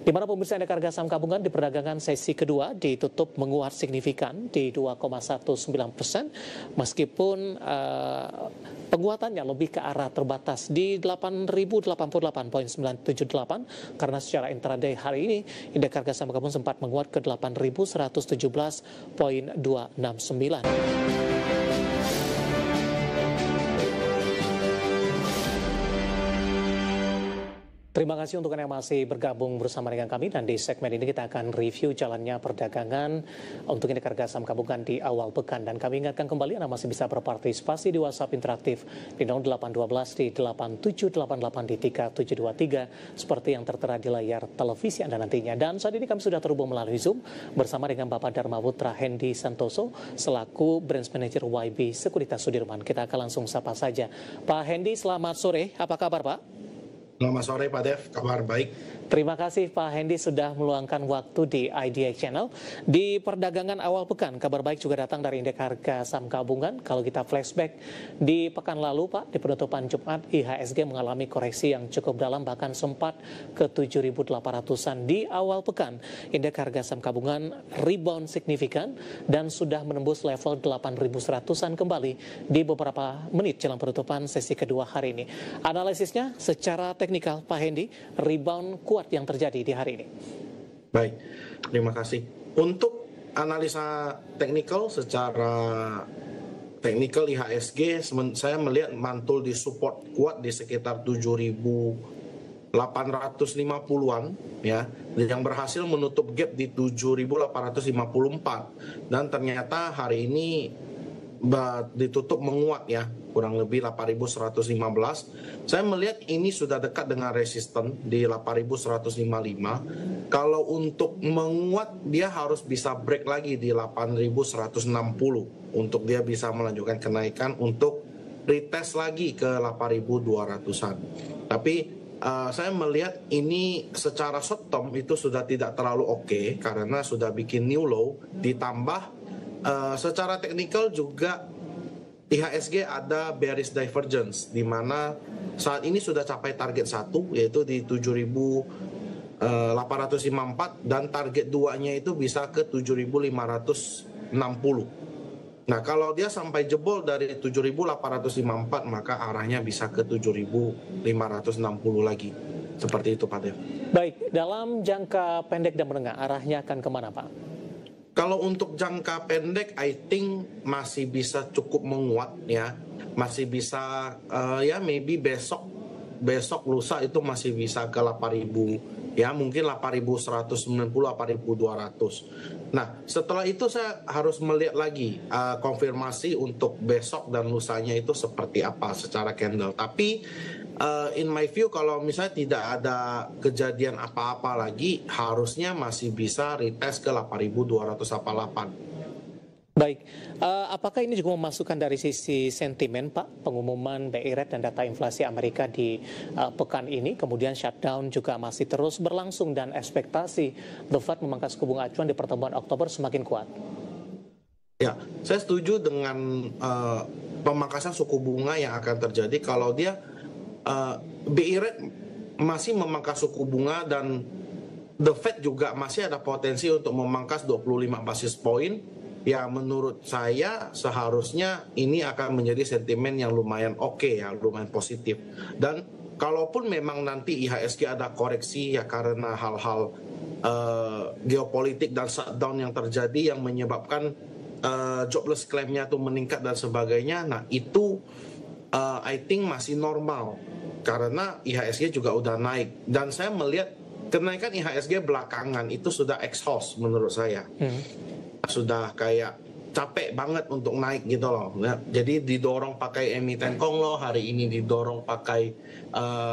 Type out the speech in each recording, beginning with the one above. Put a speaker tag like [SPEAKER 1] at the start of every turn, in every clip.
[SPEAKER 1] Di mana pemirsa indeks harga saham gabungan di perdagangan sesi kedua ditutup menguat signifikan di 2,19%, meskipun penguatannya lebih ke arah terbatas di 8.088.978, karena secara intraday hari ini indeks harga saham gabungan sempat menguat ke 8.117.269. Terima kasih untuk Anda yang masih bergabung bersama dengan kami, dan di segmen ini kita akan review jalannya perdagangan untuk indeks harga saham gabungan di awal pekan. Dan kami ingatkan kembali Anda masih bisa berpartisipasi di WhatsApp interaktif di 0812 di 8788 di 3723 seperti yang tertera di layar televisi Anda nantinya. Dan saat ini kami sudah terhubung melalui Zoom bersama dengan Bapak Dharma Putra Hendy Santoso selaku Branch Manager YB Sekuritas Sudirman. Kita akan langsung sapa saja. Pak Hendy, selamat sore. Apa kabar, Pak?
[SPEAKER 2] Selamat sore Pak Dev, kabar baik.
[SPEAKER 1] Terima kasih Pak Hendy sudah meluangkan waktu di IDX Channel. Di perdagangan awal pekan, kabar baik juga datang dari indeks harga saham gabungan. Kalau kita flashback di pekan lalu Pak, di penutupan Jumat, IHSG mengalami koreksi yang cukup dalam, bahkan sempat ke 7.800-an. Di awal pekan, indeks harga saham gabungan rebound signifikan dan sudah menembus level 8.100-an kembali di beberapa menit jelang penutupan sesi kedua hari ini. Analisisnya secara teknikal, Pak Hendy, rebound kuat yang terjadi di hari ini.
[SPEAKER 2] Baik, terima kasih. Untuk analisa teknikal, secara teknikal IHSG, saya melihat mantul di support kuat di sekitar 7.850-an ya, yang berhasil menutup gap di 7.854, dan ternyata hari ini ditutup menguat ya, kurang lebih 8.115. Saya melihat ini sudah dekat dengan resisten di 8.155. Kalau untuk menguat dia harus bisa break lagi di 8.160 untuk dia bisa melanjutkan kenaikan untuk retest lagi ke 8.200-an. Tapi saya melihat ini secara short term itu sudah tidak terlalu oke, karena sudah bikin new low, ditambah secara teknikal juga IHSG ada bearish divergence, di mana saat ini sudah capai target 1 yaitu di 7.854, dan target 2-nya itu bisa ke 7.560. Nah, kalau dia sampai jebol dari 7.854 maka arahnya bisa ke 7.560 lagi. Seperti itu Pak Dev.
[SPEAKER 1] Baik, dalam jangka pendek dan menengah arahnya akan kemana Pak?
[SPEAKER 2] Kalau untuk jangka pendek, I think masih bisa cukup menguat ya, masih bisa ya maybe besok lusa itu masih bisa ke 8.000 ya, mungkin 8.190, 8.200. Nah, setelah itu saya harus melihat lagi konfirmasi untuk besok dan lusanya itu seperti apa secara candle. Tapi in my view, kalau misalnya tidak ada kejadian apa-apa lagi, harusnya masih bisa retest ke 8.288.
[SPEAKER 1] Baik, apakah ini juga memasukkan dari sisi sentimen Pak, pengumuman BI Rate dan data inflasi Amerika di pekan ini, kemudian shutdown juga masih terus berlangsung dan ekspektasi The Fed memangkas suku bunga acuan di pertemuan Oktober semakin kuat?
[SPEAKER 2] Ya, saya setuju dengan pemangkasan suku bunga yang akan terjadi kalau dia BI Rate masih memangkas suku bunga, dan The Fed juga masih ada potensi untuk memangkas 25 basis point. Ya, menurut saya seharusnya ini akan menjadi sentimen yang lumayan oke ya, lumayan positif. Dan kalaupun memang nanti IHSG ada koreksi ya karena hal-hal geopolitik dan shutdown yang terjadi yang menyebabkan jobless claim-nya tuh meningkat dan sebagainya, nah itu I think masih normal karena IHSG juga udah naik, dan saya melihat kenaikan IHSG belakangan itu sudah exhaust menurut saya. Sudah kayak capek banget untuk naik gitu loh. Jadi didorong pakai emiten Konglo, hari ini didorong pakai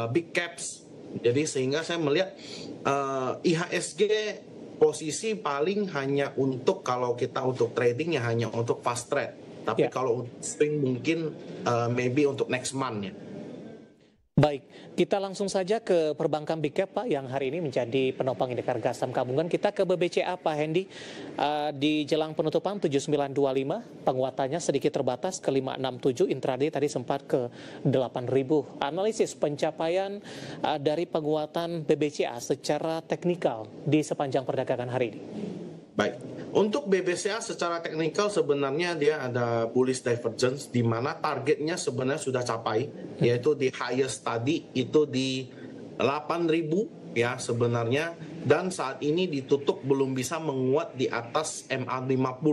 [SPEAKER 2] big caps. Jadi sehingga saya melihat IHSG posisi paling hanya untuk, kalau kita untuk trading ya hanya untuk fast trade. Tapi kalau untuk swing mungkin maybe untuk next month ya.
[SPEAKER 1] Baik, kita langsung saja ke perbankan Big Cap Pak yang hari ini menjadi penopang indeks harga saham gabungan. Kita ke BBCA Pak Hendy. Di jelang penutupan 7925, penguatannya sedikit terbatas ke 567, intraday tadi sempat ke 8000. Analisis pencapaian dari penguatan BBCA secara teknikal di sepanjang perdagangan hari ini.
[SPEAKER 2] Baik, untuk BBCA secara teknikal sebenarnya dia ada bullish divergence di mana targetnya sebenarnya sudah capai, yaitu di highest tadi itu di 8.000 ya sebenarnya, dan saat ini ditutup belum bisa menguat di atas MA50,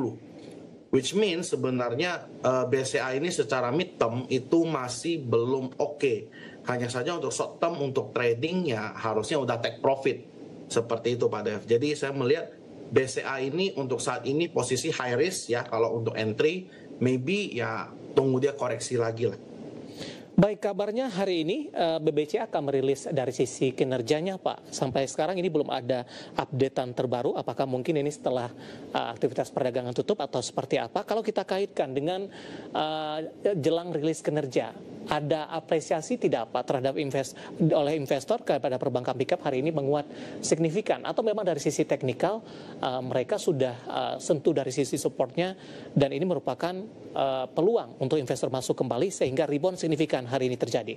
[SPEAKER 2] which means sebenarnya BCA ini secara mid term itu masih belum oke. Hanya saja untuk short term, untuk trading ya harusnya udah take profit seperti itu Pak Dev. Jadi saya melihat BCA ini untuk saat ini posisi high risk ya, kalau untuk entry maybe ya tunggu dia koreksi lagi lah.
[SPEAKER 1] Baik, kabarnya hari ini BBCA akan merilis dari sisi kinerjanya Pak. Sampai sekarang ini belum ada updatean terbaru, apakah mungkin ini setelah aktivitas perdagangan tutup atau seperti apa? Kalau kita kaitkan dengan jelang rilis kinerja, ada apresiasi tidak Pak terhadap oleh investor kepada perbankan Big Cap hari ini menguat signifikan, atau memang dari sisi teknikal mereka sudah sentuh dari sisi supportnya dan ini merupakan peluang untuk investor masuk kembali sehingga rebound signifikan hari ini terjadi?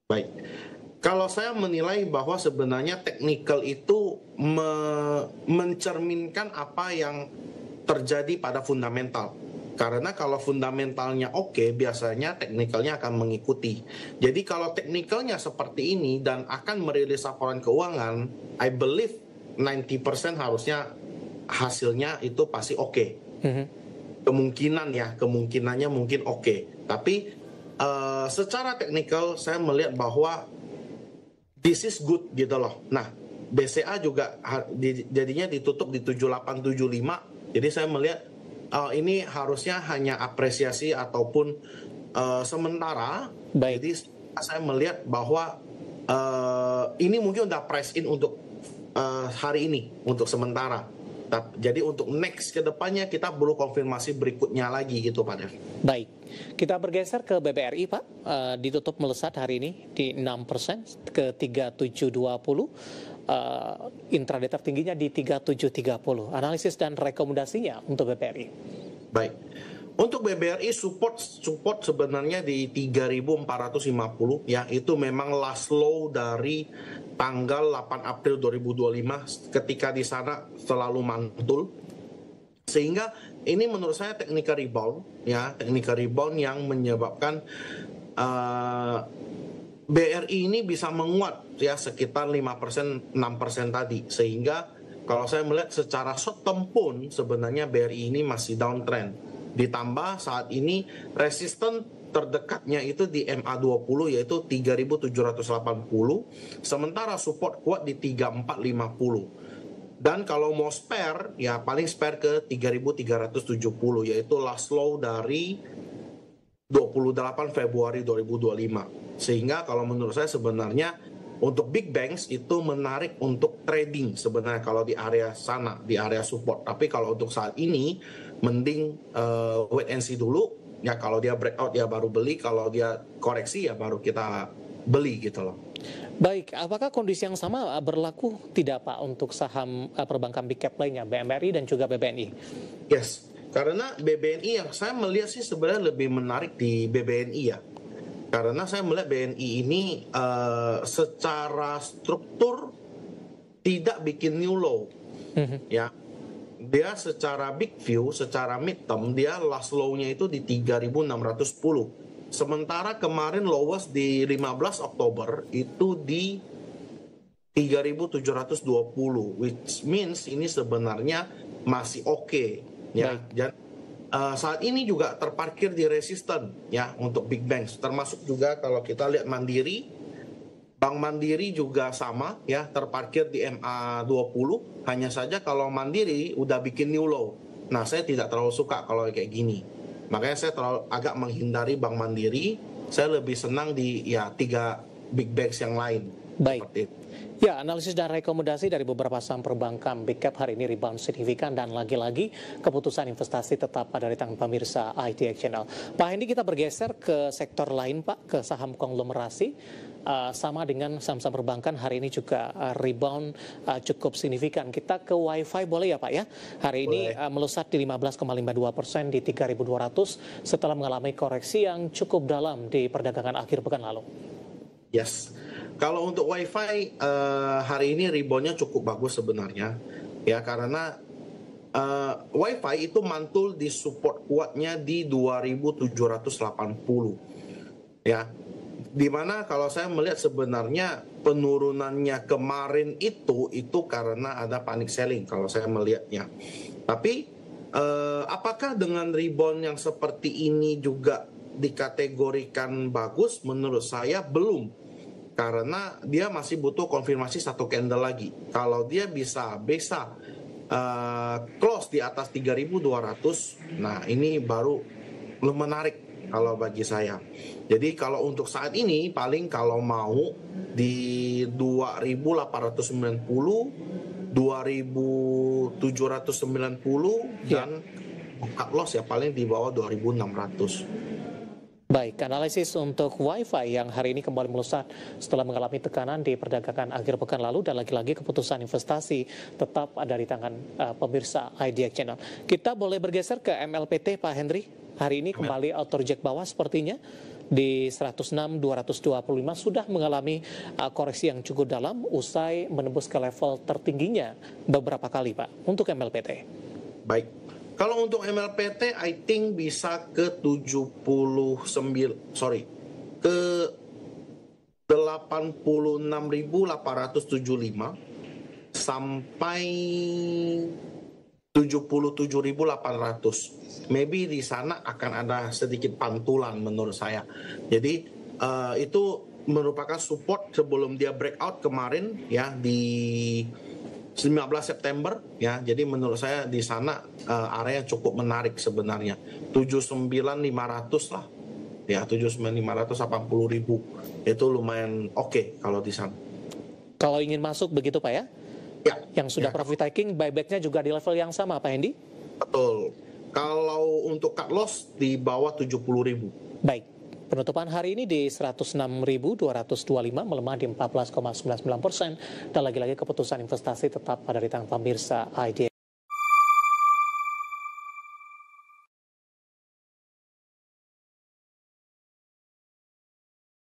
[SPEAKER 2] Baik, kalau saya menilai bahwa sebenarnya teknikal itu mencerminkan apa yang terjadi pada fundamental. Karena kalau fundamentalnya oke, biasanya teknikalnya akan mengikuti. Jadi kalau teknikalnya seperti ini dan akan merilis laporan keuangan, I believe 90% harusnya hasilnya itu pasti oke. Kemungkinannya mungkin oke. Tapi secara teknikal saya melihat bahwa this is good gitu loh. Nah, BCA juga jadinya ditutup di 7875. Jadi saya melihat ini harusnya hanya apresiasi ataupun sementara.
[SPEAKER 1] Baik.
[SPEAKER 2] Jadi saya melihat bahwa ini mungkin udah price in untuk hari ini untuk sementara. Jadi untuk next ke depannya kita perlu konfirmasi berikutnya lagi gitu Pak Dev.
[SPEAKER 1] Baik, kita bergeser ke BBRI Pak. Ditutup melesat hari ini di 6% ke 3720. Intraday tertingginya di 3730. Analisis dan rekomendasinya untuk BBRI.
[SPEAKER 2] Baik. Untuk BBRI support sebenarnya di 3.450 ya, itu memang last low dari tanggal 8 April 2025 ketika di sana selalu mantul. Sehingga ini menurut saya technical rebound ya, technical rebound yang menyebabkan BRI ini bisa menguat ya sekitar 5%, 6% tadi. Sehingga kalau saya melihat secara short term pun sebenarnya BRI ini masih downtrend. Ditambah saat ini resisten terdekatnya itu di MA20 yaitu 3.780, sementara support kuat di 3.450. Dan kalau mau spare ya paling spare ke 3.370 yaitu last low dari 28 Februari 2025. Sehingga kalau menurut saya sebenarnya untuk big banks itu menarik untuk trading sebenarnya kalau di area sana, di area support. Tapi kalau untuk saat ini mending wait and see dulu. Ya kalau dia breakout ya baru beli, kalau dia koreksi ya baru kita beli gitu loh.
[SPEAKER 1] Baik, apakah kondisi yang sama berlaku tidak Pak untuk saham perbankan Big Cap lainnya, BMRI dan juga BBNI?
[SPEAKER 2] Yes, karena BBNI yang saya melihat sih sebenarnya lebih menarik di BBNI ya. Karena saya melihat BNI ini secara struktur tidak bikin new low, ya. Dia secara big view, secara mid term, dia last low-nya itu di 3.610. Sementara kemarin lowest di 15 Oktober itu di 3.720, which means ini sebenarnya masih oke, ya. Dan saat ini juga terparkir di resisten ya untuk big banks, termasuk juga kalau kita lihat Mandiri. Bank Mandiri juga sama ya, terparkir di MA20. Hanya saja kalau Mandiri udah bikin new low. Nah, saya tidak terlalu suka kalau kayak gini. Makanya saya agak menghindari Bank Mandiri. Saya lebih senang di ya 3 big banks yang lain.
[SPEAKER 1] Baik.
[SPEAKER 2] Seperti itu.
[SPEAKER 1] Ya, analisis dan rekomendasi dari beberapa saham perbankan Big Cap hari ini rebound signifikan dan lagi-lagi keputusan investasi tetap pada di tangan pemirsa IDX Channel. Pak Hendy, kita bergeser ke sektor lain Pak, ke saham konglomerasi. Sama dengan saham-saham perbankan hari ini juga rebound cukup signifikan. Kita ke WiFi boleh ya Pak ya? Hari ini melesat di 15,52% di 3.200 setelah mengalami koreksi yang cukup dalam di perdagangan akhir pekan lalu.
[SPEAKER 2] Yes. Kalau untuk WiFi hari ini reboundnya cukup bagus sebenarnya ya, karena WiFi itu mantul di support kuatnya di 2.780 ya, dimana kalau saya melihat sebenarnya penurunannya kemarin itu karena ada panic selling kalau saya melihatnya. Tapi apakah dengan rebound yang seperti ini juga dikategorikan bagus? Menurut saya belum. Karena dia masih butuh konfirmasi satu candle lagi. Kalau dia bisa close di atas 3.200, nah ini baru belum menarik kalau bagi saya. Jadi kalau untuk saat ini paling kalau mau di 2.890, 2.790 dan cut loss ya paling di bawah 2.600.
[SPEAKER 1] Baik, analisis untuk WiFi yang hari ini kembali melesat setelah mengalami tekanan di perdagangan akhir pekan lalu dan lagi-lagi keputusan investasi tetap ada di tangan pemirsa IDX Channel. Kita boleh bergeser ke MLPT Pak Henry. Hari ini kembali auto reject bawah sepertinya di 106.225 sudah mengalami koreksi yang cukup dalam usai menembus ke level tertingginya beberapa kali Pak untuk MLPT. Baik.
[SPEAKER 2] Kalau untuk MLPT, I think bisa ke 86.875 sampai 77.800. Maybe di sana akan ada sedikit pantulan menurut saya. Jadi itu merupakan support sebelum dia breakout kemarin ya di 19 September ya, jadi menurut saya di sana area cukup menarik sebenarnya 79.500 lah ya, 79.580.000 itu lumayan oke kalau di sana.
[SPEAKER 1] Kalau ingin masuk begitu Pak ya?
[SPEAKER 2] Ya.
[SPEAKER 1] Yang sudah profit taking, buybacknya juga di level yang sama Pak Hendy?
[SPEAKER 2] Betul. Kalau untuk cut loss di bawah 70.000.
[SPEAKER 1] Baik. Penutupan hari ini di 106.225 melemah di 14,99% dan lagi-lagi keputusan investasi tetap pada di tangan pemirsa IDX.